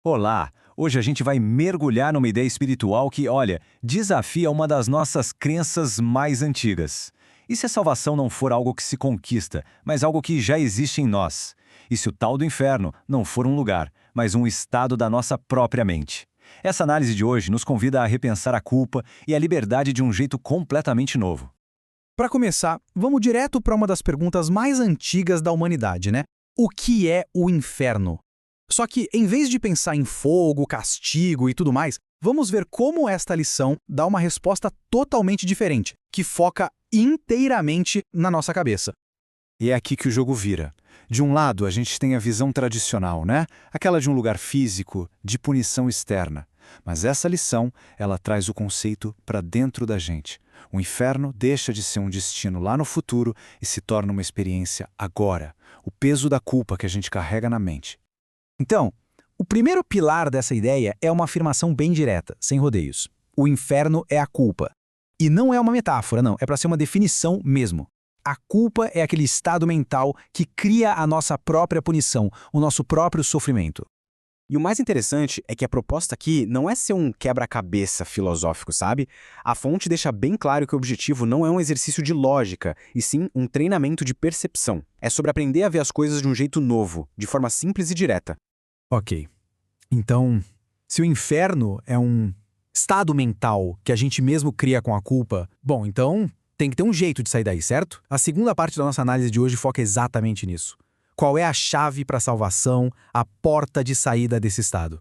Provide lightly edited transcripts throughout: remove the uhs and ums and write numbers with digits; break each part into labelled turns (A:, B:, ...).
A: Olá! Hoje a gente vai mergulhar numa ideia espiritual que, olha, desafia uma das nossas crenças mais antigas. E se a salvação não for algo que se conquista, mas algo que já existe em nós? E se o tal do inferno não for um lugar, mas um estado da nossa própria mente? Essa análise de hoje nos convida a repensar a culpa e a liberdade de um jeito completamente novo.
B: Para começar, vamos direto para uma das perguntas mais antigas da humanidade, né? O que é o inferno? Só que, em vez de pensar em fogo, castigo e tudo mais, vamos ver como esta lição dá uma resposta totalmente diferente, que foca inteiramente na nossa cabeça.
C: E é aqui que o jogo vira. De um lado, a gente tem a visão tradicional, né? Aquela de um lugar físico, de punição externa. Mas essa lição, ela traz o conceito para dentro da gente. O inferno deixa de ser um destino lá no futuro e se torna uma experiência agora. O peso da culpa que a gente carrega na mente.
B: Então, o primeiro pilar dessa ideia é uma afirmação bem direta, sem rodeios. O inferno é a culpa. E não é uma metáfora, não, é para ser uma definição mesmo. A culpa é aquele estado mental que cria a nossa própria punição, o nosso próprio sofrimento.
D: E o mais interessante é que a proposta aqui não é ser um quebra-cabeça filosófico, sabe? A fonte deixa bem claro que o objetivo não é um exercício de lógica, e sim um treinamento de percepção. É sobre aprender a ver as coisas de um jeito novo, de forma simples e direta.
B: Ok. Então, se o inferno é um estado mental que a gente mesmo cria com a culpa, bom, então tem que ter um jeito de sair daí, certo? A segunda parte da nossa análise de hoje foca exatamente nisso. Qual é a chave para a salvação, a porta de saída desse estado?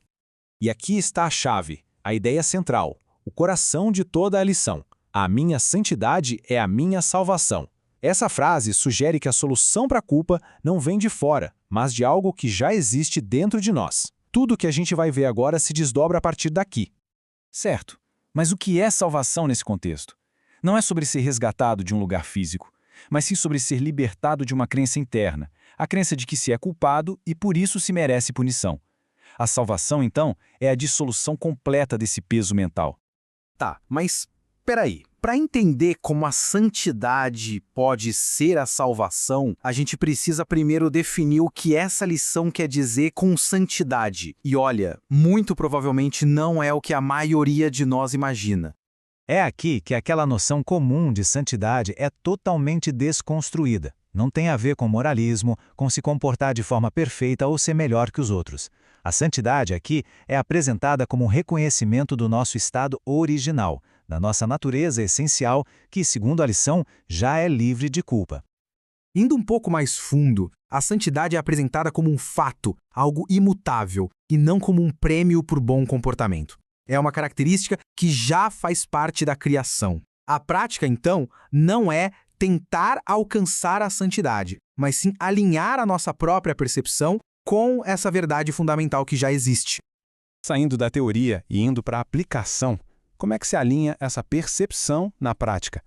E: E aqui está a chave, a ideia central, o coração de toda a lição. A minha santidade é a minha salvação. Essa frase sugere que a solução para a culpa não vem de fora, mas de algo que já existe dentro de nós. Tudo que a gente vai ver agora se desdobra a partir daqui.
A: Certo, mas o que é salvação nesse contexto? Não é sobre ser resgatado de um lugar físico, mas sim sobre ser libertado de uma crença interna, a crença de que se é culpado e por isso se merece punição. A salvação, então, é a dissolução completa desse peso mental.
B: Tá, mas peraí. Para entender como a santidade pode ser a salvação, a gente precisa primeiro definir o que essa lição quer dizer com santidade. E olha, muito provavelmente não é o que a maioria de nós imagina.
E: É aqui que aquela noção comum de santidade é totalmente desconstruída. Não tem a ver com moralismo, com se comportar de forma perfeita ou ser melhor que os outros. A santidade aqui é apresentada como um reconhecimento do nosso estado original, da nossa natureza essencial, que, segundo a lição, já é livre de culpa.
B: Indo um pouco mais fundo, a santidade é apresentada como um fato, algo imutável, e não como um prêmio por bom comportamento. É uma característica que já faz parte da criação. A prática, então, não é tentar alcançar a santidade, mas sim alinhar a nossa própria percepção com essa verdade fundamental que já existe.
C: Saindo da teoria e indo para a aplicação, como é que se alinha essa percepção na prática?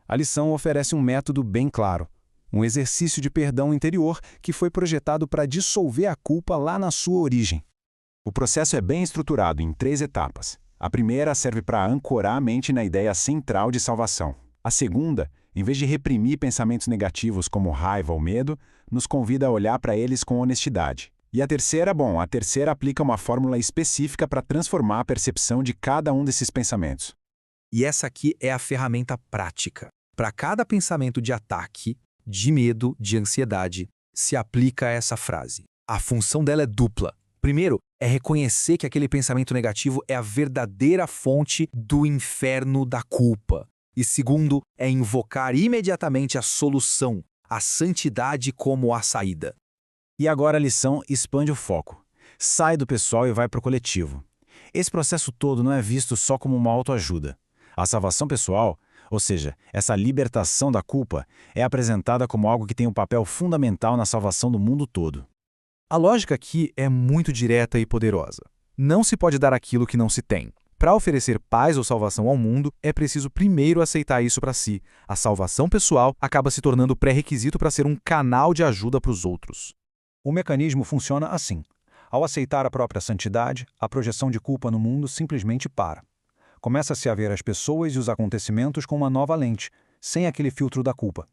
C: A lição oferece um método bem claro, um exercício de perdão interior que foi projetado para dissolver a culpa lá na sua origem. O processo é bem estruturado em 3 etapas. A primeira serve para ancorar a mente na ideia central de salvação. A segunda, em vez de reprimir pensamentos negativos como raiva ou medo, nos convida a olhar para eles com honestidade. E a terceira, a terceira aplica uma fórmula específica para transformar a percepção de cada um desses pensamentos.
B: E essa aqui é a ferramenta prática. Para cada pensamento de ataque, de medo, de ansiedade, se aplica essa frase. A função dela é dupla. Primeiro, é reconhecer que aquele pensamento negativo é a verdadeira fonte do inferno da culpa. E segundo, é invocar imediatamente a solução, a santidade como a saída.
E: E agora a lição expande o foco. Sai do pessoal e vai para o coletivo. Esse processo todo não é visto só como uma autoajuda. A salvação pessoal, ou seja, essa libertação da culpa, é apresentada como algo que tem um papel fundamental na salvação do mundo todo.
B: A lógica aqui é muito direta e poderosa. Não se pode dar aquilo que não se tem. Para oferecer paz ou salvação ao mundo, é preciso primeiro aceitar isso para si. A salvação pessoal acaba se tornando pré-requisito para ser um canal de ajuda para os outros.
A: O mecanismo funciona assim. Ao aceitar a própria santidade, a projeção de culpa no mundo simplesmente para. Começa-se a ver as pessoas e os acontecimentos com uma nova lente, sem aquele filtro da culpa.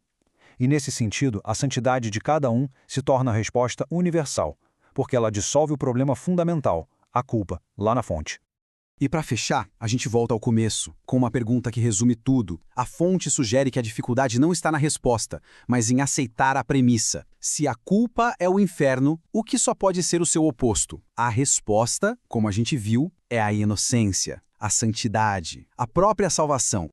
A: E nesse sentido, a santidade de cada um se torna a resposta universal, porque ela dissolve o problema fundamental,
E: a culpa, lá na fonte.
B: E para fechar, a gente volta ao começo, com uma pergunta que resume tudo. A fonte sugere que a dificuldade não está na resposta, mas em aceitar a premissa. Se a culpa é o inferno, o que só pode ser o seu oposto? A resposta, como a gente viu, é a inocência, a santidade, a própria salvação.